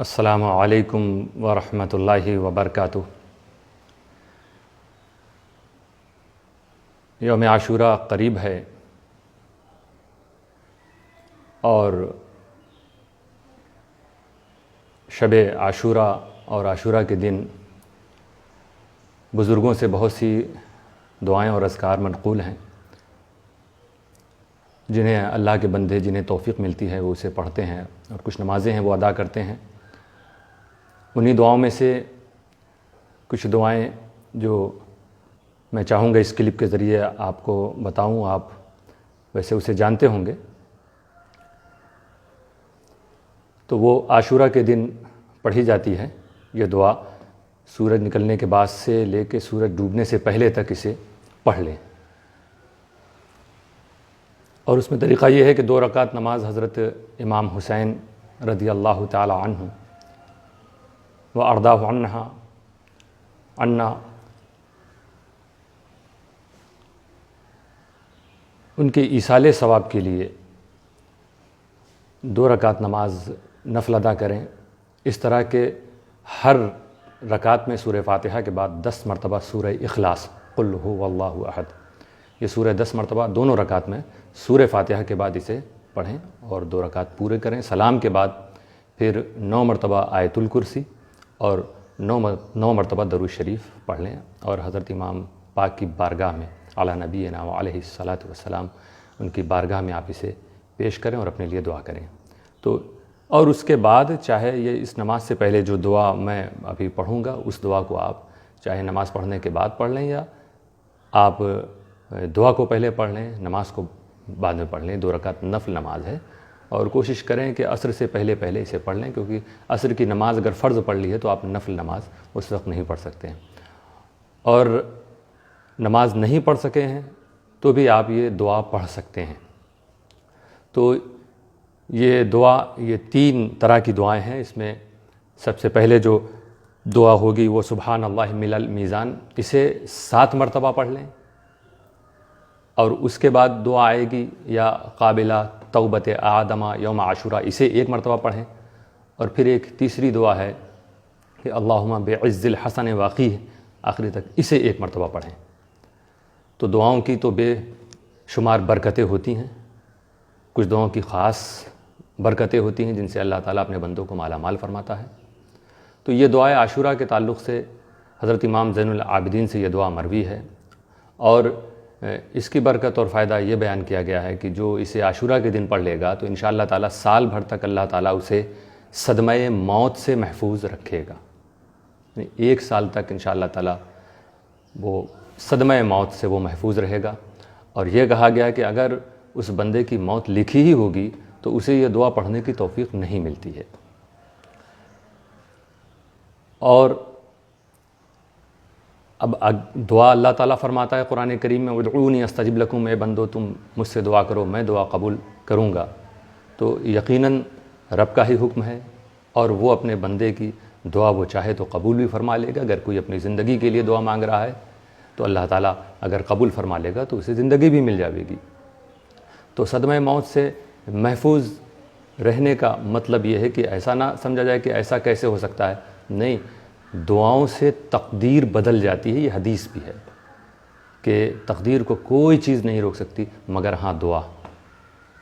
السلام علیکم ورحمۃ اللہ وبرکاتہ۔ یوم عاشوراء قریب ہے اور شب عاشوراء اور عاشوراء کے دن بزرگوں سے بہت سی دعائیں اور اذکار منقول ہیں جنہیں اللہ کے بندے جنہیں توفیق ملتی ہے وہ اسے پڑھتے ہیں، اور کچھ نمازیں ہیں وہ ادا کرتے ہیں۔ انہی دعاؤں میں سے کچھ دعائیں جو میں چاہوں گا اس کلپ کے ذریعے آپ کو بتاؤں، آپ ویسے اسے جانتے ہوں گے، تو وہ عاشوراء کے دن پڑھی جاتی ہے۔ یہ دعا سورج نکلنے کے بعد سے لے کے سورج ڈوبنے سے پہلے تک اسے پڑھ لیں، اور اس میں طریقہ یہ ہے کہ 2 رکعت نماز حضرت امام حسین رضی اللہ تعالی عنہ وارضاہ عنا ان کے ایصال ثواب کے لیے 2 رکعت نماز نفل ادا کریں، اس طرح کہ ہر رکعت میں سورہ فاتحہ کے بعد 10 مرتبہ سورہ اخلاص قل هو اللہ احد، یہ سورہ 10 مرتبہ دونوں رکعت میں سورہ فاتحہ کے بعد اسے پڑھیں اور 2 رکعت پورے کریں۔ سلام کے بعد پھر 9 مرتبہ آیت الکرسی اور 9 مرتبہ درود شریف پڑھ لیں، اور حضرت امام پاک کی بارگاہ میں علی نبینا علیہ الصلاۃ والسلام ان کی بارگاہ میں آپ اسے پیش کریں اور اپنے لیے دعا کریں۔ تو اور اس کے بعد چاہے یہ اس نماز سے پہلے جو دعا میں ابھی پڑھوں گا اس دعا کو آپ چاہے نماز پڑھنے کے بعد پڑھ لیں، یا آپ دعا کو پہلے پڑھ لیں نماز کو بعد میں پڑھ لیں۔ 2 رکعت نفل نماز ہے، اور کوشش کریں کہ عصر سے پہلے اسے پڑھ لیں، کیونکہ عصر کی نماز اگر فرض پڑھ لی ہے تو آپ نفل نماز اس وقت نہیں پڑھ سکتے ہیں، اور نماز نہیں پڑھ سکے ہیں تو بھی آپ یہ دعا پڑھ سکتے ہیں۔ تو یہ دعا، یہ 3 طرح کی دعائیں ہیں۔ اس میں سب سے پہلے جو دعا ہوگی وہ سبحان اللہ مل المیزان، اسے 7 مرتبہ پڑھ لیں، اور اس کے بعد دعا آئے گی یا قابلہ توبت آدمہ یوم عاشوراء، اسے 1 مرتبہ پڑھیں، اور پھر ایک تیسری دعا ہے کہ اللہم بعز الحسن واقعی، آخری تک اسے 1 مرتبہ پڑھیں۔ تو دعاؤں کی تو بے شمار برکتیں ہوتی ہیں، کچھ دعاؤں کی خاص برکتیں ہوتی ہیں جن سے اللہ تعالیٰ اپنے بندوں کو مالا مال فرماتا ہے۔ تو یہ دعائے عاشوراء کے تعلق سے حضرت امام زین العابدین سے یہ دعا مروی ہے، اور اس کی برکت اور فائدہ یہ بیان کیا گیا ہے کہ جو اسے عاشوراء کے دن پڑھ لے گا تو انشاءاللہ تعالیٰ سال بھر تک اللہ تعالیٰ اسے صدمہ موت سے محفوظ رکھے گا، 1 سال تک انشاءاللہ تعالیٰ وہ صدمہ موت سے وہ محفوظ رہے گا۔ اور یہ کہا گیا کہ اگر اس بندے کی موت لکھی ہی ہوگی تو اسے یہ دعا پڑھنے کی توفیق نہیں ملتی ہے۔ اور اب دعا اللہ تعالیٰ فرماتا ہے قرآن کریم میں ادعونی استجب لکم، اے بندو تم مجھ سے دعا کرو میں دعا قبول کروں گا۔ تو یقیناً رب کا ہی حکم ہے، اور وہ اپنے بندے کی دعا وہ چاہے تو قبول بھی فرما لے گا۔ اگر کوئی اپنی زندگی کے لیے دعا مانگ رہا ہے تو اللہ تعالیٰ اگر قبول فرما لے گا تو اسے زندگی بھی مل جائے گی۔ تو صدمہ موت سے محفوظ رہنے کا مطلب یہ ہے کہ ایسا نہ سمجھا جائے کہ ایسا کیسے ہو سکتا ہے، نہیں، دعاؤں سے تقدیر بدل جاتی ہے۔ یہ حدیث بھی ہے کہ تقدیر کو کوئی چیز نہیں روک سکتی مگر ہاں دعا۔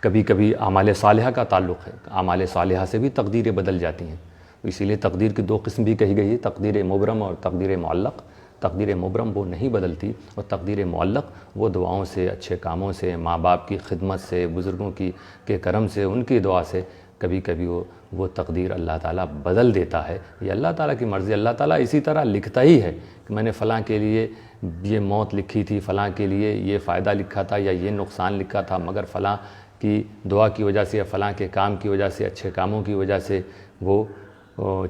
کبھی کبھی اعمال صالحہ کا تعلق ہے، اعمال صالحہ سے بھی تقدیریں بدل جاتی ہیں، اسی لیے تقدیر کی 2 قسم بھی کہی گئی ہے، تقدیر مبرم اور تقدیر معلق۔ تقدیر مبرم وہ نہیں بدلتی، اور تقدیر معلق وہ دعاؤں سے، اچھے کاموں سے، ماں باپ کی خدمت سے، بزرگوں کے کرم سے، ان کی دعا سے کبھی کبھی وہ تقدیر اللہ تعالیٰ بدل دیتا ہے۔ یہ اللہ تعالیٰ کی مرضی۔ اللہ تعالیٰ اسی طرح لکھتا ہی ہے کہ میں نے فلاں کے لیے یہ موت لکھی تھی، فلاں کے لیے یہ فائدہ لکھا تھا یا یہ نقصان لکھا تھا، مگر فلاں کی دعا کی وجہ سے یا فلاں کے کام کی وجہ سے، اچھے کاموں کی وجہ سے وہ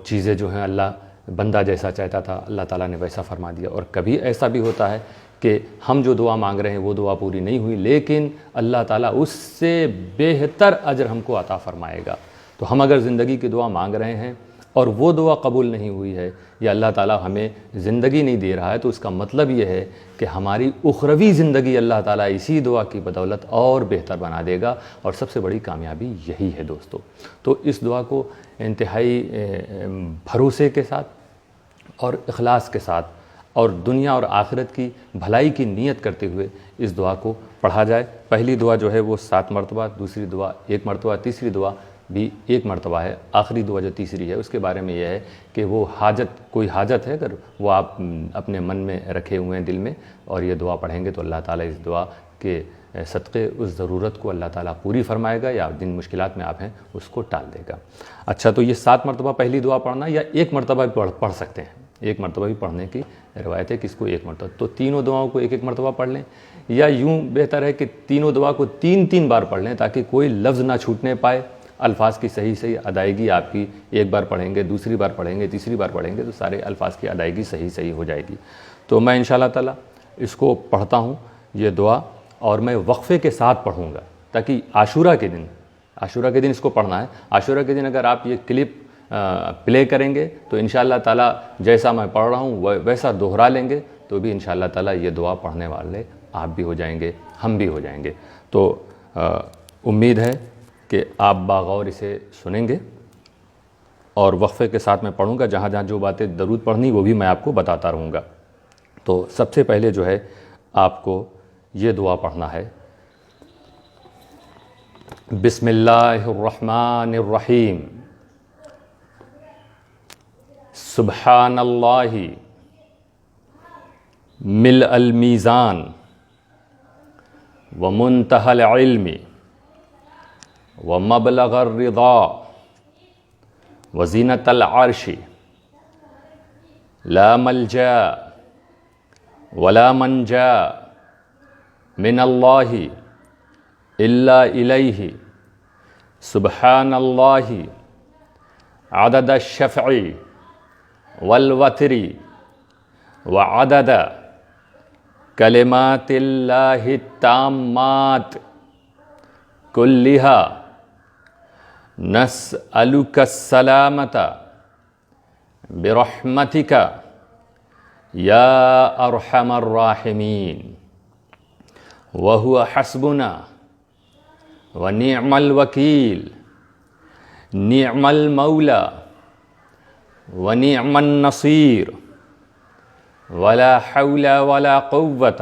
چیزیں جو ہیں اللہ بندہ جیسا چاہتا تھا اللہ تعالیٰ نے ویسا فرما دیا۔ اور کبھی ایسا بھی ہوتا ہے کہ ہم جو دعا مانگ رہے ہیں وہ دعا پوری نہیں ہوئی، لیکن اللہ تعالیٰ اس سے بہتر اجر ہم کو عطا فرمائے گا۔ تو ہم اگر زندگی کی دعا مانگ رہے ہیں، اور وہ دعا قبول نہیں ہوئی ہے یا اللہ تعالیٰ ہمیں زندگی نہیں دے رہا ہے، تو اس کا مطلب یہ ہے کہ ہماری اخروی زندگی اللہ تعالیٰ اسی دعا کی بدولت اور بہتر بنا دے گا، اور سب سے بڑی کامیابی یہی ہے دوستو۔ تو اس دعا کو انتہائی بھروسے کے ساتھ اور اخلاص کے ساتھ اور دنیا اور آخرت کی بھلائی کی نیت کرتے ہوئے اس دعا کو پڑھا جائے۔ پہلی دعا جو ہے وہ 7 مرتبہ، دوسری دعا 1 مرتبہ، تیسری دعا بھی 1 مرتبہ ہے۔ آخری دعا جو تیسری ہے اس کے بارے میں یہ ہے کہ وہ کوئی حاجت ہے اگر وہ آپ اپنے من میں رکھے ہوئے ہیں دل میں، اور یہ دعا پڑھیں گے تو اللہ تعالیٰ اس دعا کے صدقے اس ضرورت کو اللہ تعالیٰ پوری فرمائے گا، یا جن مشکلات میں آپ ہیں اس کو ٹال دے گا۔ اچھا، تو یہ 7 مرتبہ پہلی دعا پڑھنا، یا 1 مرتبہ بھی پڑھ سکتے ہیں، 1 مرتبہ بھی پڑھنے کی روایت ہے کہ اس کو 1 مرتبہ، تو تینوں دعاؤں کو 1 مرتبہ پڑھ لیں، یا یوں بہتر ہے کہ تینوں دعا کو 3 بار پڑھ لیں تاکہ کوئی لفظ نہ چھوٹنے پائے۔ الفاظ کی صحیح ادائیگی آپ کی 1 بار پڑھیں گے، دوسری بار پڑھیں گے، تیسری بار پڑھیں گے تو سارے الفاظ کی ادائیگی صحیح ہو جائے گی۔ تو میں انشاءاللہ تعالیٰ اس کو پڑھتا ہوں یہ دعا، اور میں وقفے کے ساتھ پڑھوں گا تاکہ عاشورہ کے دن اس کو پڑھنا ہے۔ عاشورہ کے دن اگر آپ یہ کلپ پلے کریں گے تو انشاءاللہ تعالیٰ جیسا میں پڑھ رہا ہوں ویسا دہرا لیں گے تو بھی انشاءاللہ تعالیٰ یہ دعا پڑھنے والے آپ بھی ہو جائیں گے، ہم بھی ہو جائیں گے۔ تو امید ہے کہ آپ باغور اسے سنیں گے، اور وقفے کے ساتھ میں پڑھوں گا، جہاں جو باتیں درود پڑھنی وہ بھی میں آپ کو بتاتا رہوں گا۔ تو سب سے پہلے جو ہے آپ کو یہ دعا پڑھنا ہے، بسم اللہ الرحمن الرحیم، سبحان اللہ ملء المیزان ومنتہى العلم ومبلغ الرضا وزینۃ العرش، لا ملجا ولا منجا من اللہ الا الیہ، سبحان اللہ عدد الشفع والوتر وعدد کلمات اللہ التامات کلہا، نسألک السلامۃ برحمتک یا ارحم الراحمین، وہو حسبنا ونعم الوکیل، نعم المولا ونعم النصیر، ولا حول ولا قوة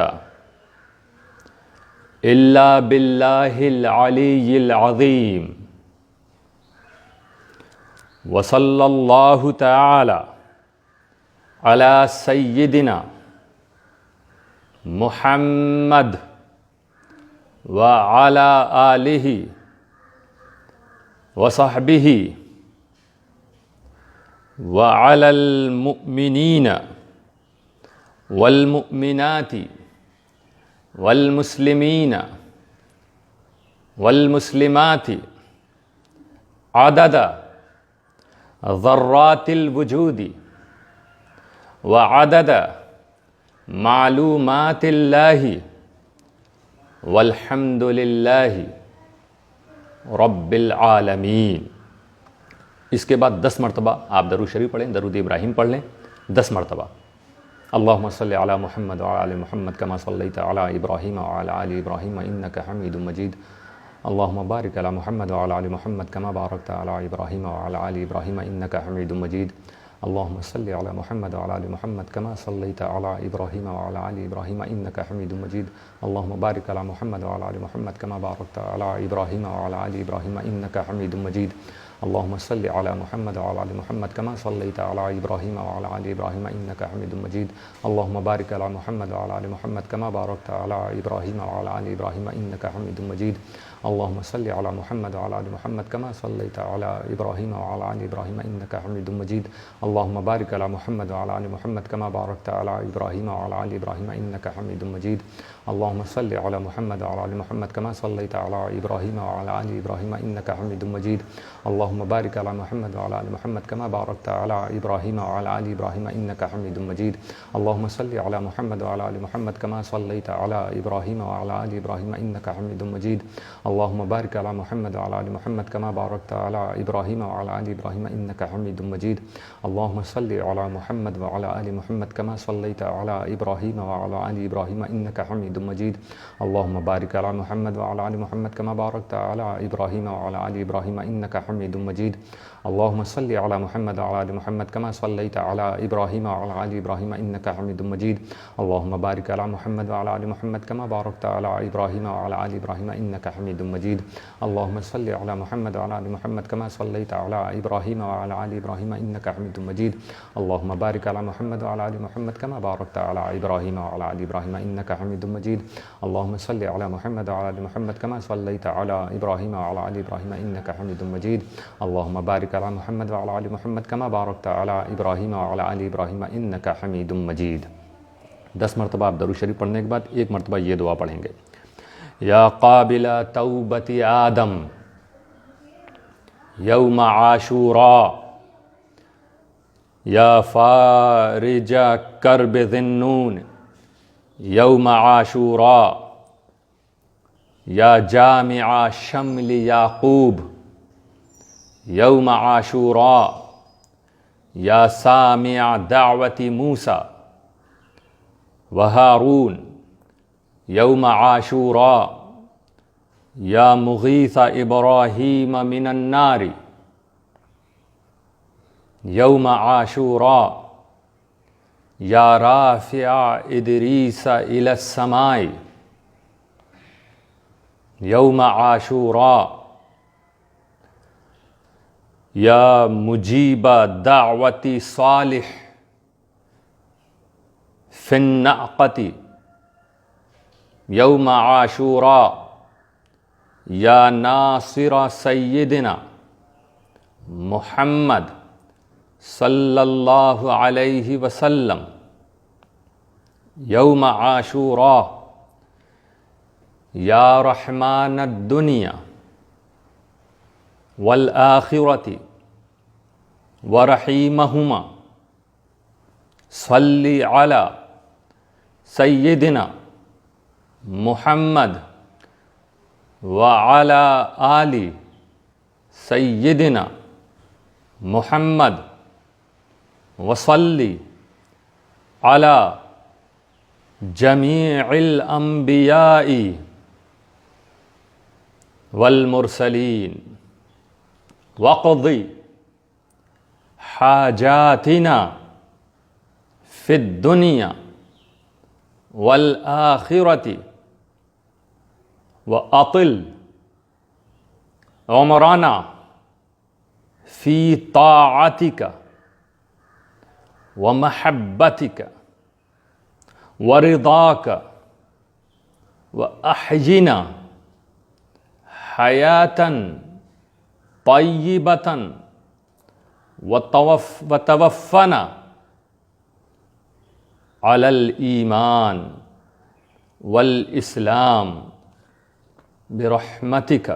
الا باللہ العلی العظیم، وصلی اللہ تعالی علی سیدنا محمد وعلی آلہ وصحبہ وعلی المؤمنین والمؤمنات والمسلمین والمسلمات عدد ذرات الوجود وعدد معلومات اللہ، والحمد للہ رب العالمین۔ اس کے بعد 10 مرتبہ آپ درود شریف پڑھیں، درود ابراہیم پڑھ لیں 10 مرتبہ۔ اللہم صلی علی محمد وعلی آل محمد کما صلیت علی ابراہیم وعلی آل ابراہیم انک حمید مجید، اللہم بارک علی محمد وعلی آل محمد کما بارکت علی ابراہیم وعلی آل ابراہیم انک حمید مجید، اللہم صلی علی محمد وعلی آل محمد کما صلیت علی ابراہیم وعلی آل ابراہیم انک حمید مجید، اللہم بارک علی محمد وعلی آل محمد کما بارکت علی ابراہیم وعلی آل ابراہیم انک حمید مجید، اللہم صلی علی محمد وعلی آل محمد کما صلیت علی ابراہیم وعلی آل ابراہیم انک حمید مجید، اللہم بارک علی محمد وعلی آل محمد کما بارکت علی ابراہیم وعلی آل ابراہیم انک حمید مجید، اللہم صلی علی محمد وعلی آل محمد کما صلیت علی ابراہیم وعلی آل ابراہیم انک حمید مجید، اللہم بارک علی محمد وعلی آل محمد کما بارکت علی ابراہیم وعلی آل ابراہیم انک حمید مجید، اللهم صل على محمد وعلى آل محمد كما صليت على إبراهيم وعلى آل إبراهيم إنك حميد مجيد. اللهم بارك على محمد وعلى آل محمد كما باركت على إبراهيم وعلى آل إبراهيم إنك حميد مجيد. اللهم صل على محمد وعلى آل محمد كما صليت على إبراهيم وعلى آل إبراهيم إنك حميد مجيد. اللهم بارك على محمد وعلى آل محمد كما باركت على إبراهيم وعلى آل إبراهيم إنك حميد مجيد. اللهم صل على محمد وعلى آل محمد كما صليت على إبراهيم وعلى آل إبراهيم إنك حميد مجيد. اللهم بارك على محمد وعلى آل محمد كما باركت على إبراهيم وعلى آل إبراهيم إنك حميد مجيد. اللهم صل على محمد وعلى آل محمد كما صليت على إبراهيم وعلى آل إبراهيم إنك حميد مجيد. اللهم بارك على محمد وعلى آل محمد كما باركت على إبراهيم وعلى آل إبراهيم إنك حميد مجيد. اللهم صل على محمد وعلى آل محمد كما صليت على إبراهيم وعلى آل إبراهيم إنك حميد مجيد. اللهم بارك على محمد وعلى آل محمد كما باركت على إبراهيم وعلى آل إبراهيم إنك حميد مجيد. اللهم صل على محمد وعلى آل محمد كما صليت على إبراهيم وعلى آل إبراهيم إنك حميد مجيد. اللهم بارك على محمد وعلى آل محمد كما باركت على إبراهيم وعلى آل إبراهيم إنك حميد مجيد. 10 مرتبہ آپ درود شریف پڑھنے کے بعد ایک مرتبہ یہ دعا پڑھیں گے. یا قابل توبت آدم یوم عاشوراء یا فارج کرب ذنون یوم عاشوراء یا جامع شمل یعقوب یوم عاشوراء یا سامع دعوت موسیٰ وہارون یوم عاشوراء یا مغیث ابراہیم من النار یوم عاشوراء یا رافع ادریس الی السماء یوم عاشوراء یا مجیب دعوت صالح فی النعقۃ یوم عاشوراء یا ناصر سیدنا محمد صلی اللہ علیہ وسلم یوم عاشوراء یا رحمان الدنیا والآخرۃ ورحیمہما صلی علی سیدنا محمد وعلی آل سیدنا محمد وصلی علی جمیع الانبیاء والمرسلین وقضی حاجاتنا فی الدنیا والآخرۃ وأطل عمرنا فی طاعتک ومحبتک ورضاک وأحینا حیاتا طیبتا وتوفنا علی الایمان والاسلام برحمتک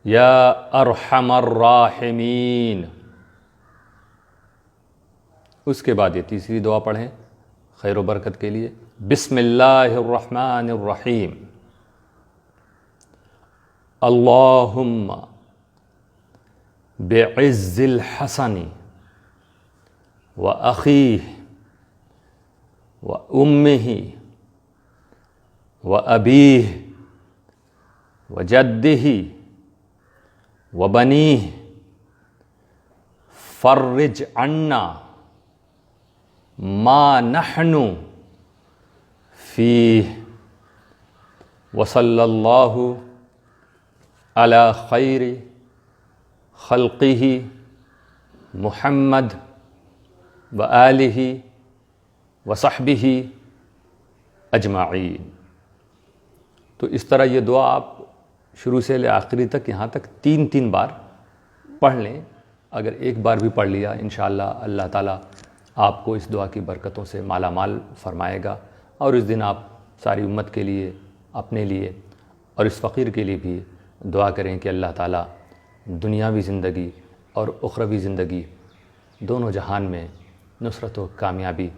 یا ارحم الراحمین. اس کے بعد یہ تیسری دعا پڑھیں خیر و برکت کے لیے. بسم اللہ الرحمن الرحیم. اللہم بعز الحسن وأخیہ وأمہ وأبیہ وجدہ وبنیہ فرج عنا ما نحن فیہ وصلی اللہ علی خیر خلقہ محمد وآلہ وصحبہ اجمعین. تو اس طرح یہ دعا آپ شروع سے لے آخری تک یہاں تک 3 بار پڑھ لیں. اگر ایک بار بھی پڑھ لیا انشاءاللہ اللہ تعالیٰ آپ کو اس دعا کی برکتوں سے مالا مال فرمائے گا اور اس دن آپ ساری امت کے لیے، اپنے لیے اور اس فقیر کے لیے بھی دعا کریں کہ اللہ تعالیٰ دنیاوی زندگی اور اخروی زندگی دونوں جہان میں نصرت و کامیابی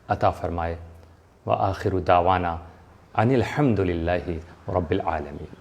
عطا فرمائے۔ وآخر دعوانا ان الحمد للہ رب العالمین۔